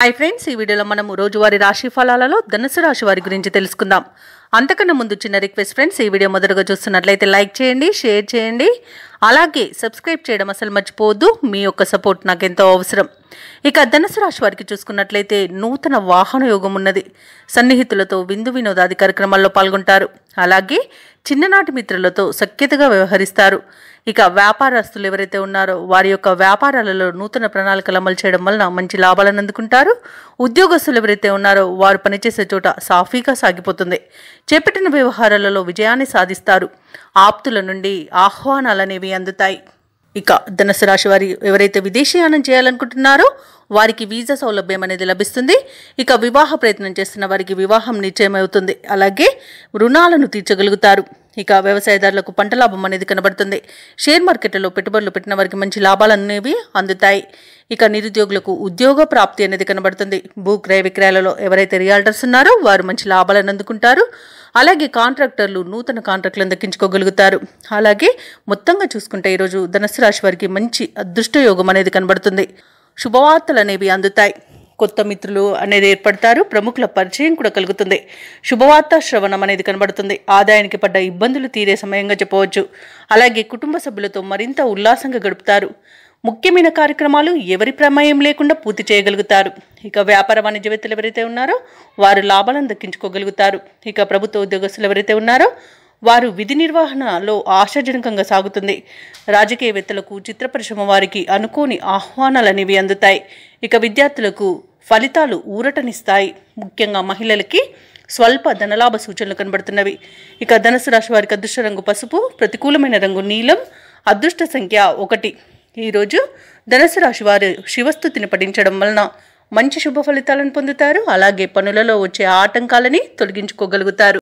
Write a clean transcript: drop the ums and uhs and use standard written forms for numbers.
Hi friends, ఈ వీడియోలో మనం రోజువారీ రాశి ఫలాలలో ధనుసు రాశి వారి గురించి తెలుసుకుందాం. అంతకన్నా ముందు చిన్న రిక్వెస్ట్ ఫ్రెండ్స్, ఈ వీడియో మొదటగా చూస్తున్నట్లయితే లైక్ చేయండి, షేర్ చేయండి, అలాగే సబ్స్క్రైబ్ చేయడం అసలు మర్చిపోవద్దు. మీ యొక్క సపోర్ట్ నాకు ఎంతో అవసరం. ఇక ధనుసు రాశి వారికి చూసుకున్నట్లయితే నూతన వాహన యోగం ఉన్నది. సన్నిహితులతో విందు వినోదాది కార్యక్రమాల్లో పాల్గొంటారు. అలాగే చిన్ననాటి మిత్రులతో సఖ్యతగా వ్యవహరిస్తారు. ఇక వ్యాపారస్తులు ఎవరైతే ఉన్నారో వారి యొక్క వ్యాపారాలలో నూతన ప్రణాళికలు అమలు చేయడం వలన మంచి లాభాలను అందుకుంటారు. ఉద్యోగస్తులు ఎవరైతే ఉన్నారో వారు పనిచేసే చోట సాఫీగా సాగిపోతుంది. చేపట్టిన వ్యవహారాలలో విజయాన్ని సాధిస్తారు. ఆప్తుల నుండి ఆహ్వానాలు అనేవి అందుతాయి. ఇక ధనుసు రాశి వారి ఎవరైతే విదేశీయానం చేయాలనుకుంటున్నారో వారికి వీసా సౌలభ్యం అనేది లభిస్తుంది. ఇక వివాహ ప్రయత్నం చేస్తున్న వారికి వివాహం నిశ్చయమవుతుంది. అలాగే రుణాలను తీర్చగలుగుతారు. ఇక వ్యవసాయదారులకు పంట లాభం అనేది కనబడుతుంది. షేర్ మార్కెట్లో పెట్టుబడులు పెట్టిన వారికి మంచి లాభాలు అనేవి అందుతాయి. ఇక నిరుద్యోగులకు ఉద్యోగ ప్రాప్తి అనేది కనబడుతుంది. భూ క్రయ విక్రయాలలో ఎవరైతే రియాల్టర్స్ ఉన్నారో వారు మంచి లాభాలను అందుకుంటారు. అలాగే కాంట్రాక్టర్లు నూతన కాంట్రాక్టులను దక్కించుకోగలుగుతారు. అలాగే మొత్తంగా చూసుకుంటే ఈరోజు ధనుసు రాశి వారికి మంచి అదృష్ట యోగం అనేది కనబడుతుంది. శుభవార్తలు అనేవి అందుతాయి. కొత్త మిత్రులు అనేది ఏర్పడతారు. ప్రముఖుల పరిచయం కూడా కలుగుతుంది. శుభవార్త శ్రవణం అనేది కనబడుతుంది. ఆదాయానికి పడ్డ ఇబ్బందులు తీరే సమయంగా చెప్పవచ్చు. అలాగే కుటుంబ సభ్యులతో మరింత ఉల్లాసంగా గడుపుతారు. ముఖ్యమైన కార్యక్రమాలు ఎవరి ప్రమేయం లేకుండా పూర్తి చేయగలుగుతారు. ఇక వ్యాపార వాణిజ్యవేత్తలు ఎవరైతే ఉన్నారో వారు లాభాలను దక్కించుకోగలుగుతారు. ఇక ప్రభుత్వ ఉద్యోగస్తులు ఎవరైతే ఉన్నారో వారు విధి నిర్వహణలో ఆశాజనకంగా సాగుతుంది. రాజకీయవేత్తలకు చిత్ర పరిశ్రమ వారికి అనుకోని ఆహ్వానాలు అనేవి అందుతాయి. ఇక విద్యార్థులకు ఫలితాలు ఊరటనిస్తాయి. ముఖ్యంగా మహిళలకి స్వల్ప ధనలాభ సూచనలు కనబడుతున్నవి. ఇక ధనుసు రాశి వారికి అదృష్ట రంగు పసుపు, ప్రతికూలమైన రంగు నీలం, అదృష్ట సంఖ్య 1. ఈరోజు ధనుసు రాశి వారు శివస్తుతిని పఠించడం వలన మంచి శుభ ఫలితాలను పొందుతారు. అలాగే పనులలో వచ్చే ఆటంకాలని తొలగించుకోగలుగుతారు.